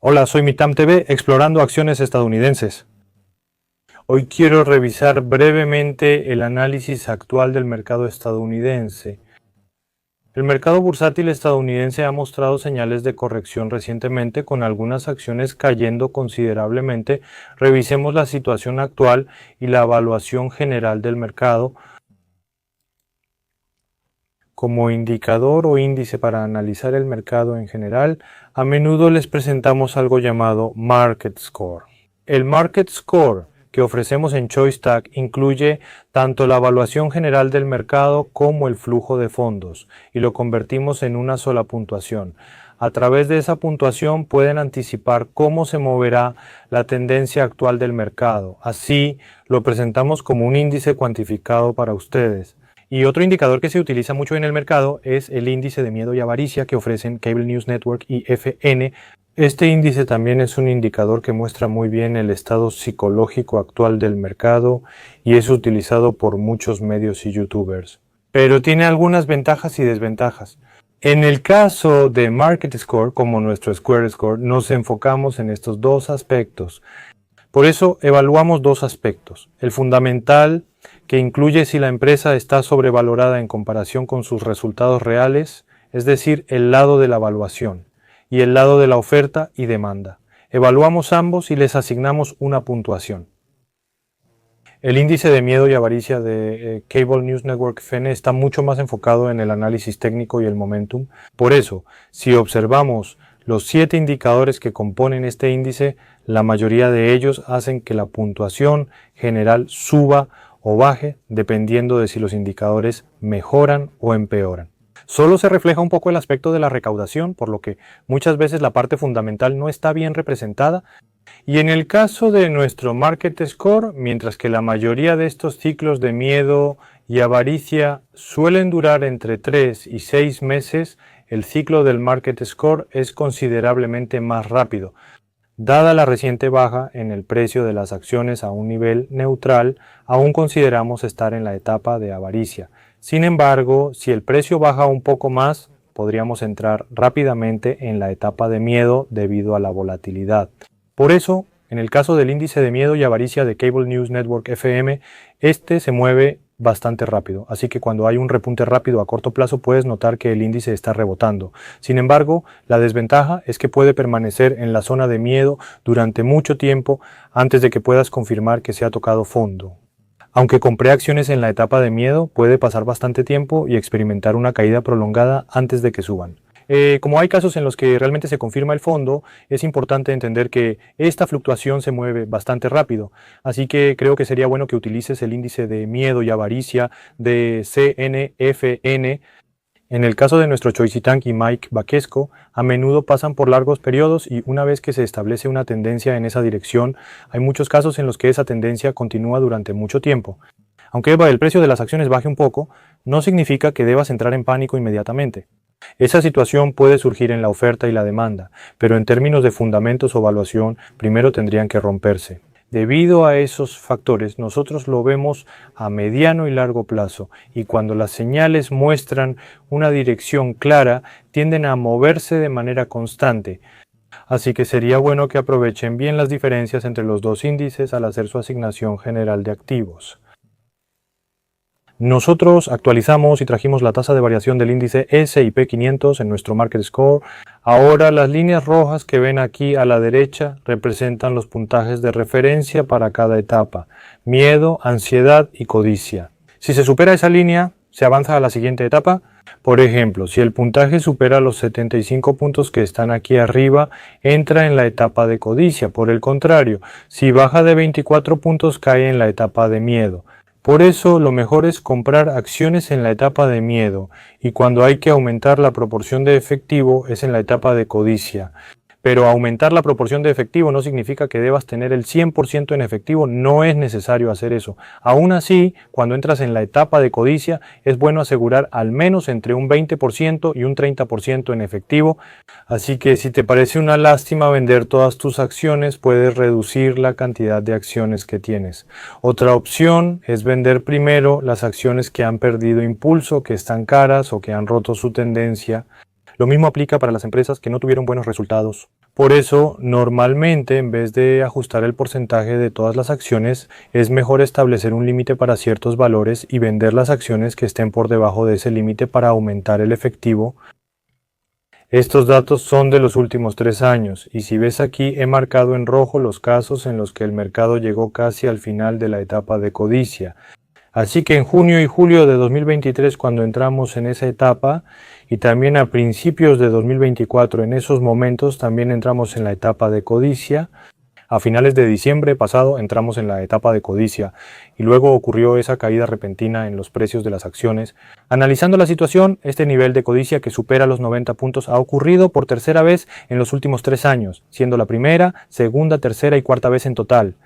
Hola, soy Mitam TV, explorando acciones estadounidenses. Hoy quiero revisar brevemente el análisis actual del mercado estadounidense. El mercado bursátil estadounidense ha mostrado señales de corrección recientemente, con algunas acciones cayendo considerablemente. Revisemos la situación actual y la evaluación general del mercado. Como indicador o índice para analizar el mercado en general, a menudo les presentamos algo llamado Market Score. El Market Score que ofrecemos en ChoiceTag incluye tanto la evaluación general del mercado como el flujo de fondos, y lo convertimos en una sola puntuación. A través de esa puntuación pueden anticipar cómo se moverá la tendencia actual del mercado. Así, lo presentamos como un índice cuantificado para ustedes. Y otro indicador que se utiliza mucho en el mercado es el índice de miedo y avaricia que ofrecen Cable News Network y FN. Este índice también es un indicador que muestra muy bien el estado psicológico actual del mercado y es utilizado por muchos medios y youtubers. Pero tiene algunas ventajas y desventajas. En el caso de Market Score, como nuestro Square Score, nos enfocamos en estos dos aspectos. Por eso evaluamos dos aspectos: el fundamental, que incluye si la empresa está sobrevalorada en comparación con sus resultados reales, es decir, el lado de la evaluación, y el lado de la oferta y demanda. Evaluamos ambos y les asignamos una puntuación. El índice de miedo y avaricia de Cable News Network FN está mucho más enfocado en el análisis técnico y el momentum. Por eso, si observamos los 7 indicadores que componen este índice, la mayoría de ellos hacen que la puntuación general suba o baje dependiendo de si los indicadores mejoran o empeoran. Solo se refleja un poco el aspecto de la recaudación, por lo que muchas veces la parte fundamental no está bien representada. Y en el caso de nuestro Market Score, mientras que la mayoría de estos ciclos de miedo y avaricia suelen durar entre 3 y 6 meses, el ciclo del Market Score es considerablemente más rápido. Dada la reciente baja en el precio de las acciones a un nivel neutral, aún consideramos estar en la etapa de avaricia. Sin embargo, si el precio baja un poco más, podríamos entrar rápidamente en la etapa de miedo debido a la volatilidad. Por eso, en el caso del índice de miedo y avaricia de Cable News Network FM, este se mueve bastante rápido, así que cuando hay un repunte rápido a corto plazo puedes notar que el índice está rebotando. Sin embargo, la desventaja es que puede permanecer en la zona de miedo durante mucho tiempo antes de que puedas confirmar que se ha tocado fondo. Aunque compré acciones en la etapa de miedo, puede pasar bastante tiempo y experimentar una caída prolongada antes de que suban. Como hay casos en los que realmente se confirma el fondo, es importante entender que esta fluctuación se mueve bastante rápido. Así que creo que sería bueno que utilices el índice de miedo y avaricia de CNFN. En el caso de nuestro Choicetank y Mike Baquesco, a menudo pasan por largos periodos y una vez que se establece una tendencia en esa dirección, hay muchos casos en los que esa tendencia continúa durante mucho tiempo. Aunque el precio de las acciones baje un poco, no significa que debas entrar en pánico inmediatamente. Esa situación puede surgir en la oferta y la demanda, pero en términos de fundamentos o evaluación, primero tendrían que romperse. Debido a esos factores, nosotros lo vemos a mediano y largo plazo, y cuando las señales muestran una dirección clara, tienden a moverse de manera constante. Así que sería bueno que aprovechen bien las diferencias entre los dos índices al hacer su asignación general de activos. Nosotros actualizamos y trajimos la tasa de variación del índice S&P 500 en nuestro Market Score. Ahora las líneas rojas que ven aquí a la derecha representan los puntajes de referencia para cada etapa: miedo, ansiedad y codicia. Si se supera esa línea, se avanza a la siguiente etapa. Por ejemplo, si el puntaje supera los 75 puntos que están aquí arriba, entra en la etapa de codicia. Por el contrario, si baja de 24 puntos, cae en la etapa de miedo. Por eso lo mejor es comprar acciones en la etapa de miedo, y cuando hay que aumentar la proporción de efectivo es en la etapa de codicia. Pero aumentar la proporción de efectivo no significa que debas tener el 100% en efectivo, no es necesario hacer eso. Aún así, cuando entras en la etapa de codicia, es bueno asegurar al menos entre un 20% y un 30% en efectivo. Así que si te parece una lástima vender todas tus acciones, puedes reducir la cantidad de acciones que tienes. Otra opción es vender primero las acciones que han perdido impulso, que están caras o que han roto su tendencia. Lo mismo aplica para las empresas que no tuvieron buenos resultados. Por eso, normalmente, en vez de ajustar el porcentaje de todas las acciones, es mejor establecer un límite para ciertos valores y vender las acciones que estén por debajo de ese límite para aumentar el efectivo. Estos datos son de los últimos 3 años y si ves aquí he marcado en rojo los casos en los que el mercado llegó casi al final de la etapa de codicia. Así que en junio y julio de 2023, cuando entramos en esa etapa, y también a principios de 2024, en esos momentos también entramos en la etapa de codicia. A finales de diciembre pasado entramos en la etapa de codicia y luego ocurrió esa caída repentina en los precios de las acciones. Analizando la situación, este nivel de codicia que supera los 90 puntos ha ocurrido por tercera vez en los últimos 3 años, siendo la primera, segunda, tercera y cuarta vez en total.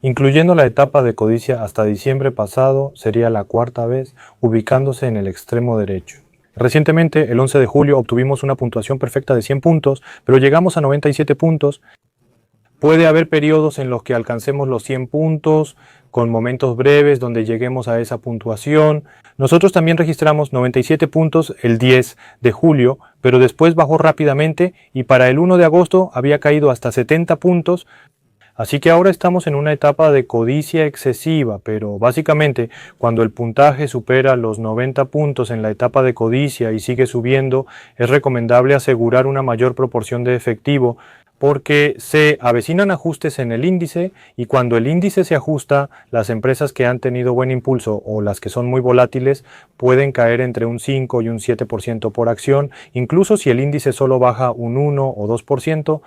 Incluyendo la etapa de codicia hasta diciembre pasado, sería la cuarta vez, ubicándose en el extremo derecho. Recientemente, el 11 de julio, obtuvimos una puntuación perfecta de 100 puntos, pero llegamos a 97 puntos. Puede haber periodos en los que alcancemos los 100 puntos, con momentos breves donde lleguemos a esa puntuación. Nosotros también registramos 97 puntos el 10 de julio, pero después bajó rápidamente y para el 1 de agosto había caído hasta 70 puntos. Así que ahora estamos en una etapa de codicia excesiva, pero básicamente cuando el puntaje supera los 90 puntos en la etapa de codicia y sigue subiendo, es recomendable asegurar una mayor proporción de efectivo porque se avecinan ajustes en el índice y cuando el índice se ajusta, las empresas que han tenido buen impulso o las que son muy volátiles pueden caer entre un 5 y un 7% por acción, incluso si el índice solo baja un 1 o 2%.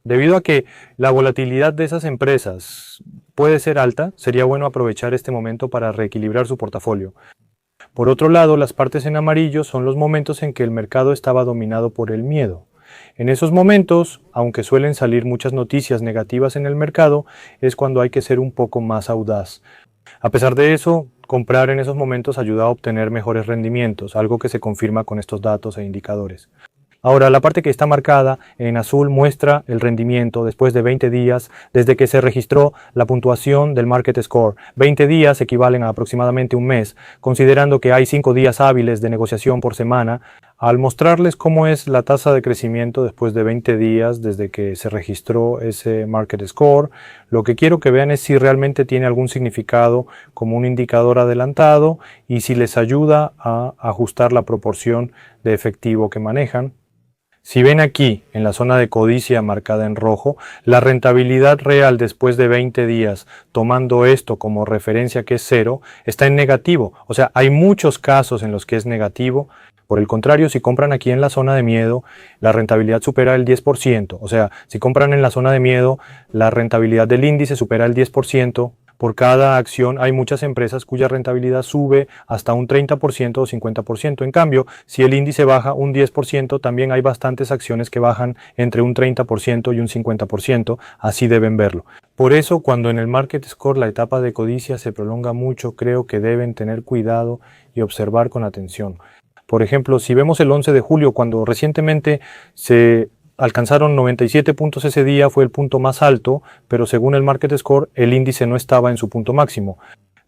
Debido a que la volatilidad de esas empresas puede ser alta, sería bueno aprovechar este momento para reequilibrar su portafolio. Por otro lado, las partes en amarillo son los momentos en que el mercado estaba dominado por el miedo. En esos momentos, aunque suelen salir muchas noticias negativas en el mercado, es cuando hay que ser un poco más audaz. A pesar de eso, comprar en esos momentos ayuda a obtener mejores rendimientos, algo que se confirma con estos datos e indicadores. Ahora, la parte que está marcada en azul muestra el rendimiento después de 20 días desde que se registró la puntuación del Market Score. 20 días equivalen a aproximadamente un mes, considerando que hay 5 días hábiles de negociación por semana. Al mostrarles cómo es la tasa de crecimiento después de 20 días desde que se registró ese Market Score, lo que quiero que vean es si realmente tiene algún significado como un indicador adelantado y si les ayuda a ajustar la proporción de efectivo que manejan. Si ven aquí, en la zona de codicia marcada en rojo, la rentabilidad real después de 20 días, tomando esto como referencia que es 0, está en negativo. O sea, hay muchos casos en los que es negativo. Por el contrario, si compran aquí en la zona de miedo, la rentabilidad supera el 10%. O sea, si compran en la zona de miedo, la rentabilidad del índice supera el 10%. Por cada acción hay muchas empresas cuya rentabilidad sube hasta un 30% o 50%. En cambio, si el índice baja un 10%, también hay bastantes acciones que bajan entre un 30% y un 50%. Así deben verlo. Por eso, cuando en el Market Score la etapa de codicia se prolonga mucho, creo que deben tener cuidado y observar con atención. Por ejemplo, si vemos el 11 de julio, cuando recientemente se alcanzaron 97 puntos ese día, fue el punto más alto, pero según el Market Score, el índice no estaba en su punto máximo.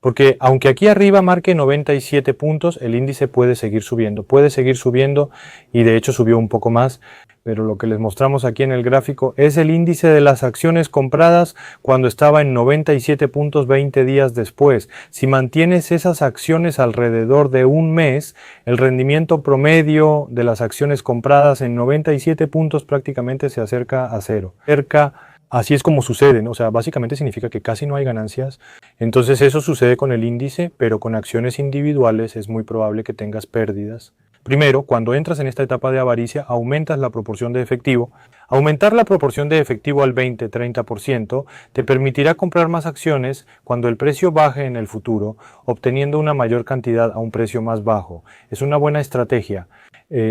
Porque aunque aquí arriba marque 97 puntos, el índice puede seguir subiendo y de hecho subió un poco más. Pero lo que les mostramos aquí en el gráfico es el índice de las acciones compradas cuando estaba en 97 puntos 20 días después. Si mantienes esas acciones alrededor de un mes, el rendimiento promedio de las acciones compradas en 97 puntos prácticamente se acerca a 0. Así es como sucede, ¿no? O sea, básicamente significa que casi no hay ganancias. Entonces eso sucede con el índice, pero con acciones individuales es muy probable que tengas pérdidas. Primero, cuando entras en esta etapa de avaricia, aumentas la proporción de efectivo. Aumentar la proporción de efectivo al 20-30% te permitirá comprar más acciones cuando el precio baje en el futuro, obteniendo una mayor cantidad a un precio más bajo. Es una buena estrategia.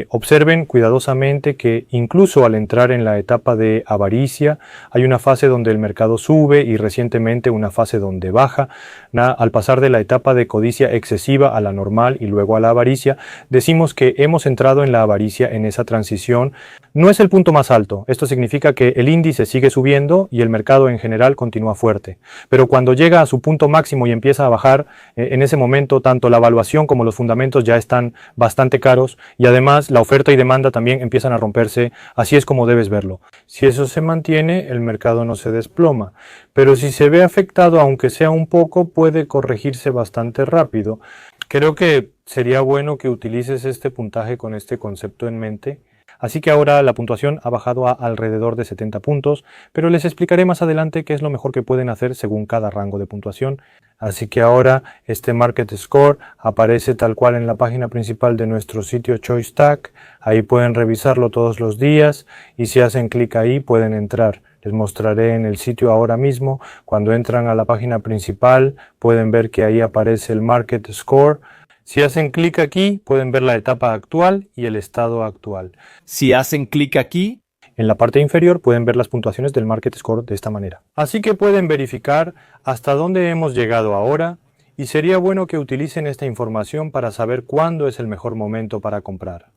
Observen cuidadosamente que incluso al entrar en la etapa de avaricia hay una fase donde el mercado sube y recientemente una fase donde baja. Al pasar de la etapa de codicia excesiva a la normal y luego a la avaricia, decimos que hemos entrado en la avaricia en esa transición. No es el punto más alto, positivo. Esto significa que el índice sigue subiendo y el mercado en general continúa fuerte. Pero cuando llega a su punto máximo y empieza a bajar, en ese momento tanto la evaluación como los fundamentos ya están bastante caros y además la oferta y demanda también empiezan a romperse. Así es como debes verlo. Si eso se mantiene, el mercado no se desploma. Pero si se ve afectado, aunque sea un poco, puede corregirse bastante rápido. Creo que sería bueno que utilices este puntaje con este concepto en mente. Así que ahora la puntuación ha bajado a alrededor de 70 puntos, pero les explicaré más adelante qué es lo mejor que pueden hacer según cada rango de puntuación. Así que ahora este Market Score aparece tal cual en la página principal de nuestro sitio ChoiceTag. Ahí pueden revisarlo todos los días y si hacen clic ahí pueden entrar. Les mostraré en el sitio ahora mismo. Cuando entran a la página principal pueden ver que ahí aparece el Market Score. Si hacen clic aquí, pueden ver la etapa actual y el estado actual. Si hacen clic aquí, en la parte inferior pueden ver las puntuaciones del Market Score de esta manera. Así que pueden verificar hasta dónde hemos llegado ahora y sería bueno que utilicen esta información para saber cuándo es el mejor momento para comprar.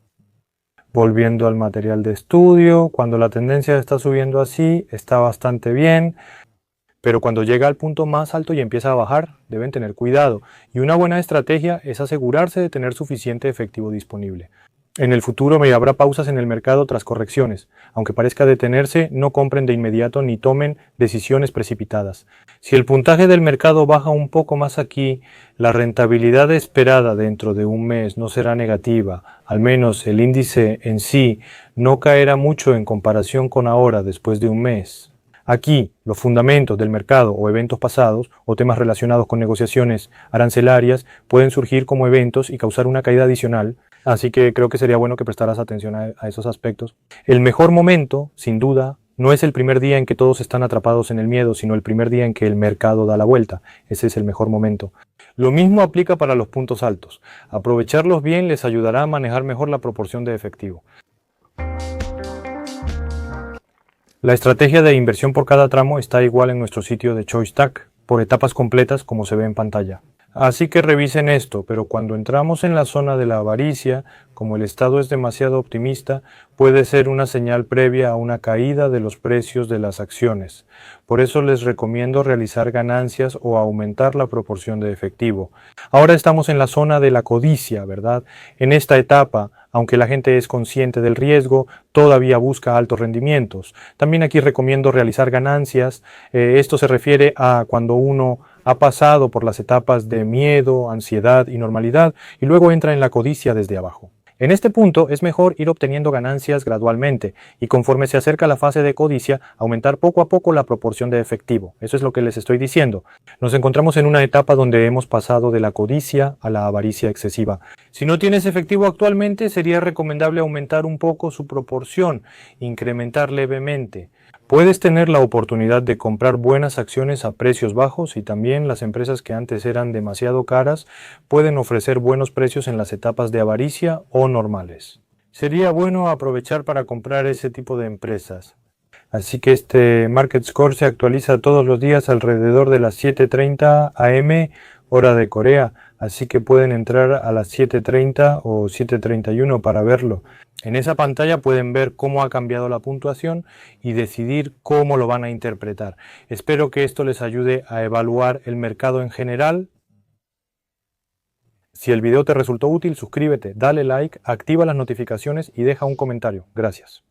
Volviendo al material de estudio, cuando la tendencia está subiendo así, está bastante bien. Pero cuando llega al punto más alto y empieza a bajar, deben tener cuidado. Y una buena estrategia es asegurarse de tener suficiente efectivo disponible. En el futuro habrá pausas en el mercado tras correcciones. Aunque parezca detenerse, no compren de inmediato ni tomen decisiones precipitadas. Si el puntaje del mercado baja un poco más aquí, la rentabilidad esperada dentro de un mes no será negativa. Al menos el índice en sí no caerá mucho en comparación con ahora después de un mes. Aquí, los fundamentos del mercado o eventos pasados o temas relacionados con negociaciones arancelarias pueden surgir como eventos y causar una caída adicional, así que creo que sería bueno que prestaras atención a esos aspectos. El mejor momento, sin duda, no es el primer día en que todos están atrapados en el miedo, sino el primer día en que el mercado da la vuelta. Ese es el mejor momento. Lo mismo aplica para los puntos altos. Aprovecharlos bien les ayudará a manejar mejor la proporción de efectivo. La estrategia de inversión por cada tramo está igual en nuestro sitio de ChoiceTag, por etapas completas como se ve en pantalla. Así que revisen esto, pero cuando entramos en la zona de la avaricia, como el estado es demasiado optimista, puede ser una señal previa a una caída de los precios de las acciones. Por eso les recomiendo realizar ganancias o aumentar la proporción de efectivo. Ahora estamos en la zona de la codicia, ¿verdad? En esta etapa, aunque la gente es consciente del riesgo, todavía busca altos rendimientos. También aquí recomiendo realizar ganancias. Esto se refiere a cuando uno ha pasado por las etapas de miedo, ansiedad y normalidad y luego entra en la codicia desde abajo. En este punto es mejor ir obteniendo ganancias gradualmente y conforme se acerca la fase de codicia, aumentar poco a poco la proporción de efectivo. Eso es lo que les estoy diciendo. Nos encontramos en una etapa donde hemos pasado de la codicia a la avaricia excesiva. Si no tienes efectivo actualmente, sería recomendable aumentar un poco su proporción, incrementar levemente. Puedes tener la oportunidad de comprar buenas acciones a precios bajos y también las empresas que antes eran demasiado caras pueden ofrecer buenos precios en las etapas de avaricia o normales. Sería bueno aprovechar para comprar ese tipo de empresas. Así que este Market Score se actualiza todos los días alrededor de las 7:30 am hora de Corea, así que pueden entrar a las 7:30 o 7:31 para verlo. En esa pantalla pueden ver cómo ha cambiado la puntuación y decidir cómo lo van a interpretar. Espero que esto les ayude a evaluar el mercado en general. Si el video te resultó útil, suscríbete, dale like, activa las notificaciones y deja un comentario. Gracias.